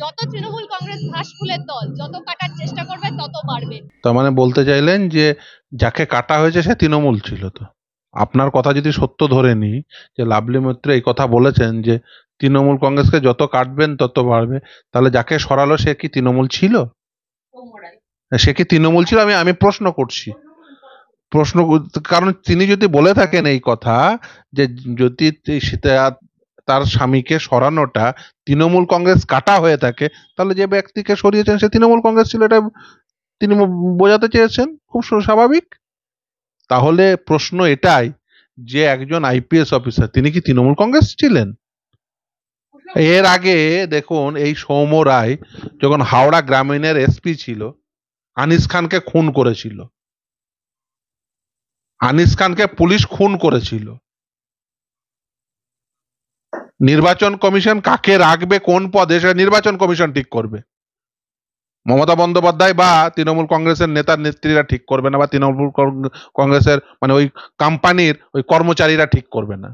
যত তৃণমূল কংগ্রেস ঘাসফুলের দল, যত কাটার চেষ্টা করবে তত বাড়বে। তার মানে বলতে চাইলেন যে যাকে কাটা হয়েছে সে তৃণমূল ছিল। তো আপনার কথা যদি সত্য ধরে নিই, যে লাভলি মৈত্র এই কথা বলেছেন যে তৃণমূল কংগ্রেসকে যত কাটবেন তত বাড়বে, তাহলে যাকে সরালো সে কি তৃণমূল ছিল? সে কি তৃণমূল ছিল? আমি আমি প্রশ্ন করছি, কারণ তিনি যদি বলে থাকেন এই কথা, যে যদি তার স্বামীকে সরানোটা তৃণমূল কংগ্রেস কাটা হয়ে থাকে, তাহলে যে ব্যক্তিকে সরিয়েছেন সে তৃণমূল কংগ্রেস ছিল, এটা তিনি বোঝাতে চেয়েছেন। খুব স্বাভাবিক। তাহলে প্রশ্ন এটাই যে একজন আইপিএস অফিসার তিনি কি তৃণমূল কংগ্রেস ছিলেন? এর আগে দেখুন, এই সৌম্য রায় যখন হাওড়া গ্রামীণের এসপি ছিল, আনিস খানকে খুন করেছিল, আনিস খানকে পুলিশ খুন করেছিল। নির্বাচন কমিশন কাকে রাখবে কোন পদে সেটা নির্বাচন কমিশন ঠিক করবে। মমতা বন্দ্যোপাধ্যায় বা তৃণমূল কংগ্রেসের নেতার নেত্রীরা ঠিক করবে না, বা তৃণমূল কংগ্রেসের মানে ওই কোম্পানির ওই কর্মচারীরা ঠিক করবে না।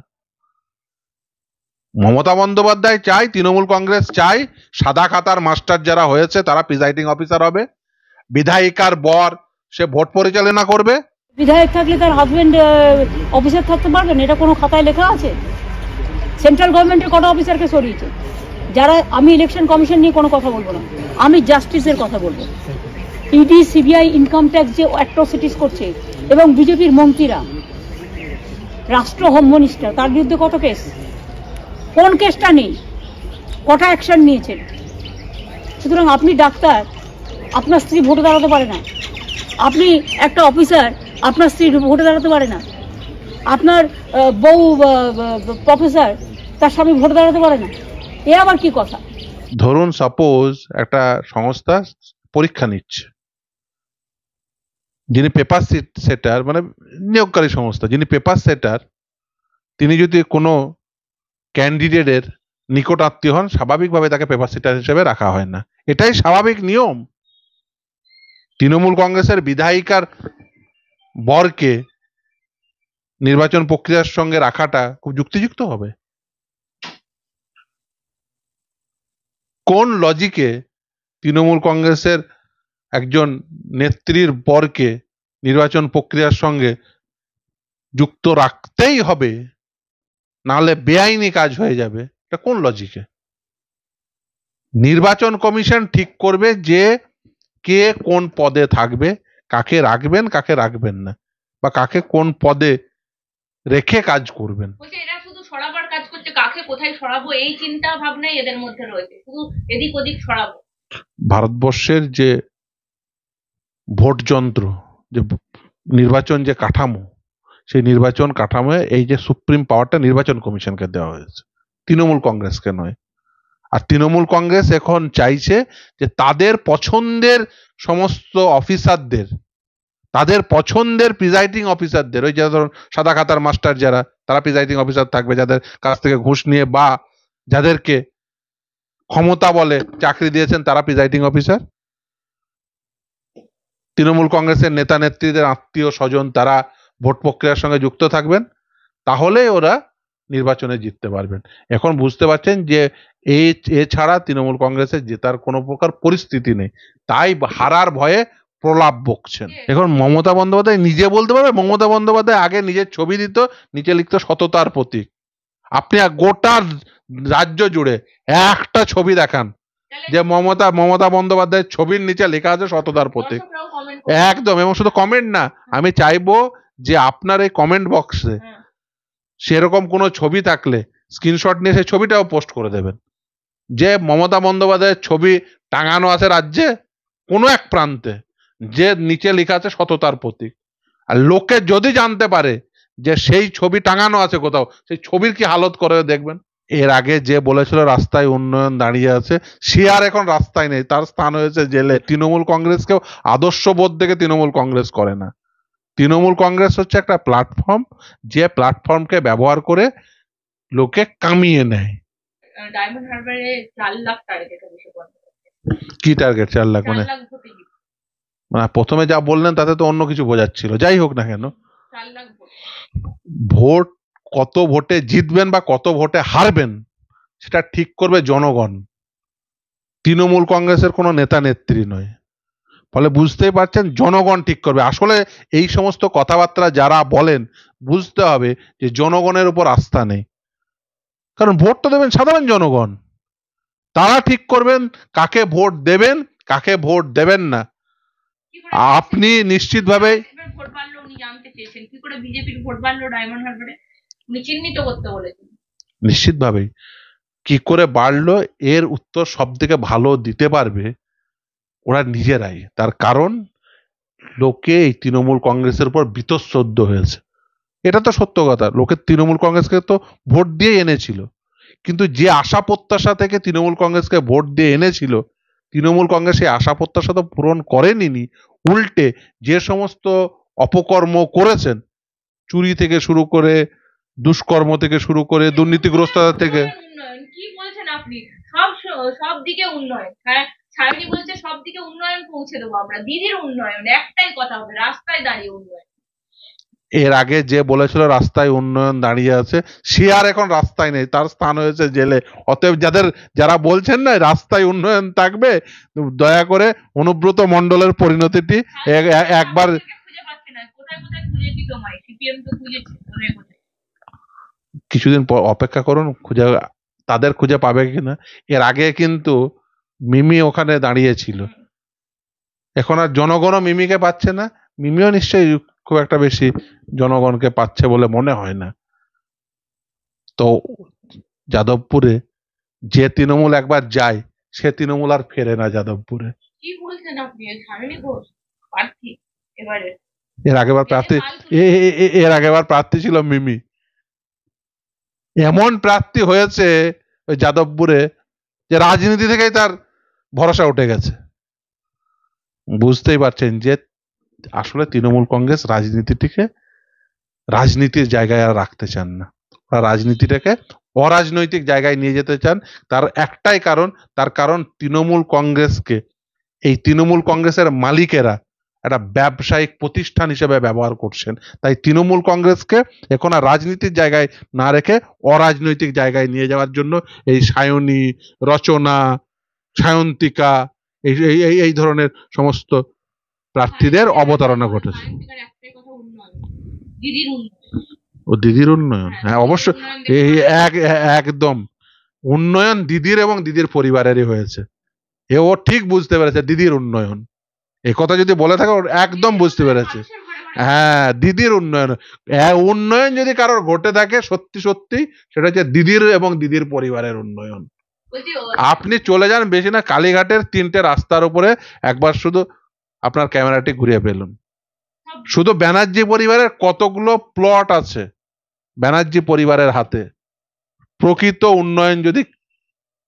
মমতা বন্দ্যোপাধ্যায় চাই, তৃণমূল কংগ্রেস চাই, সাদা খাতার মাস্টার যারা হয়েছে তারা প্রিজাইডিং অফিসার হবে, বিধায়িকার বর সে ভোট পরিচালনা করবে। বিধায়ক থাকলে তার হাজবেন্ড অফিসার থাকতে পারবেন? এটা কোনো খাতায় লেখা আছে? সেন্ট্রাল গভর্নমেন্টের কটা অফিসারকে সরিয়েছে যারা। আমি ইলেকশন কমিশন নিয়ে কোনো কথা বলবো না, আমি জাস্টিসের কথা বলবো। ইডি, সিবিআই, ইনকাম ট্যাক্স যে অ্যাট্রোসিটিস করছে, এবং বিজেপির মন্ত্রীরা, রাষ্ট্র হোম মিনিস্টার, তার বিরুদ্ধে কত কেস? কোন কেসটা নেই? কটা অ্যাকশন নিয়েছেন? সুতরাং আপনি ডাক্তার, আপনার স্ত্রী ভোটে দাঁড়াতে পারে না। আপনি একটা অফিসার, আপনার স্ত্রী ভোটে দাঁড়াতে পারে না। আপনার বউ প্রফেসর, তার স্বামী ভোটে দাঁড়াতে পারে না। এ আবার কি কথা? ধরুন সাপোজ একটা সংস্থা পরীক্ষা নিচ্ছে, যিনি পেপার সেটার মানে নিয়োগকারী সংস্থা, যিনি পেপার সেটার, তিনি যদি কোনো ক্যান্ডিডেটের নিকট আত্মীয় হন, স্বাভাবিকভাবে তাকে পেপার সেটার হিসেবে রাখা হয় না। এটাই স্বাভাবিক নিয়ম। তৃণমূল কংগ্রেসের বিধায়িকার বরকে নির্বাচন প্রক্রিয়ার সঙ্গে রাখাটা খুব যুক্তিযুক্ত হবে? কোন লজিকে তৃণমূল কংগ্রেসের একজন নেত্রীর বরকে নির্বাচন প্রক্রিয়ার সঙ্গে যুক্ত রাখতেই হবে, নাহলে বেআইনি কাজ হয়ে যাবে? এটা কোন লজিকে? নির্বাচন কমিশন ঠিক করবে যে কে কোন পদে থাকবে, কাকে রাখবেন কাকে রাখবেন না, বা কাকে কোন পদে রেখে কাজ করবেন। এরা শুধু সরাবার কাজ করছে, কাকে কোথায় সরাবো এই চিন্তা ভাবনাই এদের মধ্যে রয়েছে, শুধু এদিক ওদিক সরাবো। ভারতবর্ষের যে ভোট যন্ত্র, যে নির্বাচন যে কাঠামো, সেই নির্বাচন কাঠামোয় এই যে সুপ্রিম পাওয়ারটা নির্বাচন কমিশনকে দেওয়া হয়েছে, তৃণমূল কংগ্রেসকে নয়। আর তৃণমূল কংগ্রেস এখন চাইছে যে তাদের পছন্দের সমস্ত অফিসারদের, তাদের পছন্দের প্রিজাইডিং অফিসারদের, ওই যে ধরুন সাদা খাতার মাস্টার যারা, তারা প্রিজাইডিং অফিসার থাকবে, যাদের কাছ থেকে ঘুষ নিয়ে বা যাদেরকে ক্ষমতা বলে চাকরি দিয়েছেন তারা প্রিজাইডিং অফিসার। তৃণমূল কংগ্রেসের নেতা নেত্রীদের আত্মীয় স্বজন তারা ভোট প্রক্রিয়ার সঙ্গে যুক্ত থাকবেন, তাহলে ওরা নির্বাচনে জিততে পারবেন। এখন বুঝতে পারছেন যে এছাড়া তৃণমূল কংগ্রেসের জেতার কোনো প্রকার পরিস্থিতি নেই, তাই হারার ভয়ে প্রলাপ বকছেন। এখন মমতা বন্দ্যোপাধ্যায় নিজে বলতে পারবে? মমতা বন্দ্যোপাধ্যায় আগে নিজের ছবি দিত, নিচে লিখত সততার প্রতীক। আপনি গোটা রাজ্য জুড়ে একটা ছবি দেখান যে মমতা বন্দ্যোপাধ্যায়ের ছবির নিচে লেখা আছে সততার প্রতীক। একদম। এবং শুধু কমেন্ট না, আমি চাইবো যে আপনার এই কমেন্ট বক্সে সেরকম কোনো ছবি থাকলে স্ক্রিনশট নিয়ে সেই ছবিটাও পোস্ট করে দেবেন, যে মমতা বন্দ্যোপাধ্যায়ের ছবি টাঙানো আছে রাজ্যে কোনো এক প্রান্তে, যে নিচে লেখা আছে সততার প্রতীক। আর লোকে যদি জানতে পারে যে সেই ছবি টাঙানো আছে কোথাও, সেই ছবির কি হালত করে দেখবেন। এর আগে যে বলেছিল রাস্তায় উন্নয়ন দাঁড়িয়ে আছে, সে আর এখন রাস্তায় নেই, তার স্থান হয়েছে জেলে। তৃণমূল কংগ্রেসকেও আদর্শবোধ থেকে তৃণমূল কংগ্রেস করে না। তৃণমূল কংগ্রেস হচ্ছে একটা প্ল্যাটফর্ম, যে প্ল্যাটফর্মকে ব্যবহার করে লোকে কামিয়ে নেয়। Diamond হারবারে 4 lakh target Abhishek Bandyopadhyay. কি টার্গেট 4 লাখ? মানে প্রথমে যা বললেন তাতে তো অন্য কিছু বোঝাচ্ছিল। যাই হোক না কেন, 4 লাখ ভোট কত ভোটে জিতবেন বা কত ভোটে হারবেন সেটা ঠিক করবে জনগণ। তৃণমূল কংগ্রেসের কোনো নেতা নেত্রী নয়। ফলে বুঝতেই পারছেন জনগণ ঠিক করবে। আসলে এই সমস্ত কথাবার্তা যারা বলেন বুঝতে হবে যে জনগণের উপর আস্থা নেই, কারণ ভোট তো দেবেন সাধারণ জনগণ, তারা ঠিক করবেন কাকে ভোট দেবেন কাকে ভোট দেবেন না। কি করে আপনি নিশ্চিতভাবে এবার ভোট বাড়লো উনি জানতে চেয়েছেন, কি করে বিজেপির ভোট বাড়লো ডায়মন্ড হারবারে, উনি চিহ্নিত করতে বলেছেন। নিশ্চিতভাবেই কি করে বাড়লো এর উত্তর সব থেকে ভালো দিতে পারবে ওরা নিজেরাই। তার কারণ লোকে এই তৃণমূল কংগ্রেসের উপর বীতশ্রদ্ধ হয়েছে, এটা তো সত্য কথা। লোকে তৃণমূল কংগ্রেসকে তো ভোট দিয়ে এনেছিল, কিন্তু যে আশা প্রত্যাশা থেকে তৃণমূল কংগ্রেসকে ভোট দিয়ে এনেছিল, তৃণমূল কংগ্রেস সেই আশা প্রত্যাশা তো পূরণ করেনি, উল্টে যে সমস্ত অপকর্ম করেছেন, চুরি থেকে শুরু করে দুষ্কর্ম থেকে শুরু করে দুর্নীতিগ্রস্ততা থেকে। উন্নয়ন কি বলছেন আপনি? সব দিকে উন্নয়ন। হ্যাঁ, ছাড়নি বলছে সব দিকে উন্নয়ন পৌঁছে দেবো আমরা। দিদির উন্নয়ন, একটাই কথা হবে, রাস্তায় দাঁড়িয়ে উন্নয়ন। এর আগে যে বলেছিল রাস্তায় উন্নয়ন দাঁড়িয়ে আছে, সে আর এখন রাস্তায় নেই, তার স্থান হয়েছে জেলে। অতএব যারা বলছেন না রাস্তায় উন্নয়ন থাকবে, দয়া করে অনুব্রত মণ্ডলের পরিণতিটি একবার খুঁজে পাচ্ছি না, কোথায় কোথায় খুঁজেছি তোমায়, সিপিএম তো খুঁজেছে কোথায় কোথায়। কিছুদিন পর অপেক্ষা করুন, তাদের খুঁজে পাবে কিনা। এর আগে কিন্তু মিমি ওখানে দাঁড়িয়েছিল, এখন আর জনগণও মিমিকে পাচ্ছে না, মিমিও নিশ্চয়ই খুব একটা বেশি জনগণকে পাচ্ছে বলে মনে হয় না। তো যাদবপুরে যে তৃণমূল একবার যায় সে তৃণমূল আর ফেরে না যাদবপুরে। কি বলছেন আপনি? ছাড়নি ঘোষ প্রার্থী এবারে? এর আগেবার প্রার্থী ছিল মিমি, এমন প্রার্থী হয়েছে ওই যাদবপুরে যে রাজনীতি থেকেই তার ভরসা উঠে গেছে। বুঝতেই পারছেন যে আসলে তৃণমূল কংগ্রেস রাজনীতিটিকে রাজনীতির জায়গায় আর রাখতে চান না, ওরা রাজনীতিটাকে অরাজনৈতিক জায়গায় নিয়ে যেতে চান। তার একটাই কারণ, তার কারণ তৃণমূল কংগ্রেসকে এই তৃণমূল কংগ্রেসের মালিকেরা একটা ব্যবসায়িক প্রতিষ্ঠান হিসেবে ব্যবহার করছেন। তাই তৃণমূল কংগ্রেসকে এখন আর রাজনীতির জায়গায় না রেখে অরাজনৈতিক জায়গায় নিয়ে যাওয়ার জন্য এই সায়নী, রচনা, সায়ন্তিকা এই ধরনের সমস্ত প্রার্থীদের অবতারণা ঘটেছে। একটাই কথা, উন্নয়ন, দিদির উন্নয়ন। ও দিদির উন্নয়ন, হ্যাঁ অবশ্যই, একদম উন্নয়ন দিদির এবং দিদির পরিবারেরই হয়েছে। ও ঠিক বুঝতে পেরেছে দিদির উন্নয়ন, এ কথা যদি বলে থাকে ওর একদম বুঝতে পেরেছে। হ্যাঁ, দিদির উন্নয়ন, উন্নয়ন যদি কারোর ঘটে থাকে সত্যি সত্যি সেটা হচ্ছে দিদির এবং দিদির পরিবারের উন্নয়ন। আপনি চলে যান বেশি না কালীঘাটের 3টে রাস্তার উপরে একবার শুধু আপনার ক্যামেরাটি ঘুরিয়ে ফেলুন, শুধু ব্যানার্জি পরিবারের কতগুলো প্লট আছে ব্যানার্জি পরিবারের হাতে। প্রকৃত উন্নয়ন যদি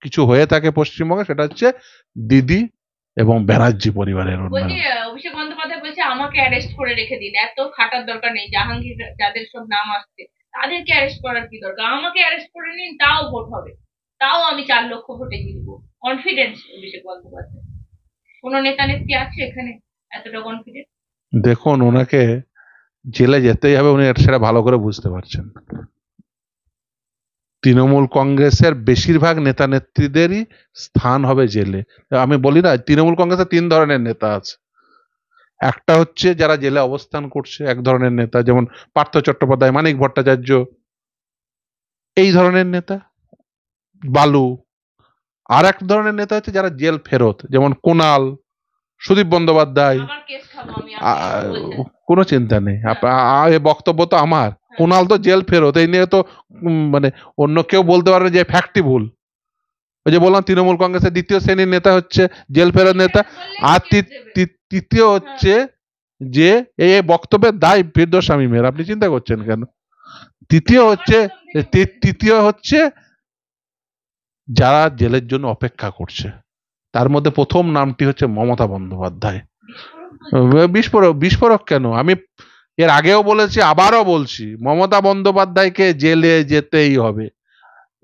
কিছু হয়ে থাকে পশ্চিমবঙ্গে সেটা হচ্ছে দিদি এবং ব্যানার্জি পরিবারের উন্নয়ন। অভিষেক বন্দ্যোপাধ্যায় বলছে আমাকে অ্যারেস্ট করে রেখে দিন, এত খাটার দরকার নেই, জাহাঙ্গীর যাদের সব নাম আসছে তাদেরকে অ্যারেস্ট করার কি দরকার, আমাকে অ্যারেস্ট করে নিন, তাও ভোট হবে, তাও আমি 4 লক্ষ ভোটে জিতবো। কনফিডেন্স অভিষেক বন্দ্যোপাধ্যায়। কোন নেতা নেত্রী আছে এখানে এতটা কনফিডেন্ট? দেখুন, ওনাকে জেলে যেতেই হবে, উনি সেটা ভালো করে বুঝতে পারছেন। তৃণমূল কংগ্রেসের বেশিরভাগ নেতা নেত্রীদেরই স্থান হবে জেলে। আমি বলি না, তৃণমূল কংগ্রেসের 3 ধরনের নেতা আছে। একটা হচ্ছে যারা জেলে অবস্থান করছে, এক ধরনের নেতা, যেমন পার্থ চট্টোপাধ্যায়, মানিক ভট্টাচার্য, এই ধরনের নেতা, বালু। আর এক ধরনের নেতা হচ্ছে যারা জেল ফেরত, যেমন কুণাল, সুদীপ বন্দ্যোপাধ্যায়। কোনো চিন্তা নেই, বক্তব্য তো আমার। কুণাল তো জেল ফেরত, এই নিয়ে তো মানে অন্য কেউ বলতে পারবে যে ফ্যাক্টই ভুল। ওই যে বললাম তৃণমূল কংগ্রেসের 2য় শ্রেণীর নেতা হচ্ছে জেল ফেরত নেতা। আর তৃতীয় হচ্ছে যে এই বক্তব্যের দায় ফিরদৌস শামীমের, আপনি চিন্তা করছেন কেন? তৃতীয় হচ্ছে যারা জেলের জন্য অপেক্ষা করছে, তার মধ্যে প্রথম নামটি হচ্ছে মমতা বন্দ্যোপাধ্যায়। বিস্ফোরক কেন? আমি এর আগেও বলেছি, আবারও বলছি, মমতা বন্দ্যোপাধ্যায়কে জেলে যেতেই হবে।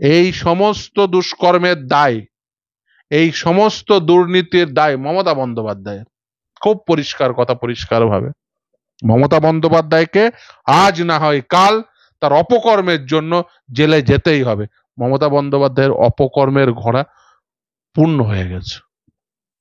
এই সমস্ত দুষ্কর্মের দায়, এই সমস্ত দুর্নীতির দায় মমতা বন্দ্যোপাধ্যায়ের। খুব পরিষ্কার কথা, পরিষ্কার ভাবে মমতা বন্দ্যোপাধ্যায়কে আজ না হয় কাল তার অপকর্মের জন্য জেলে যেতেই হবে। মমতা বন্দ্যোপাধ্যায়ের অপকর্মের ঘোড়া পূর্ণ হয়ে গেছে।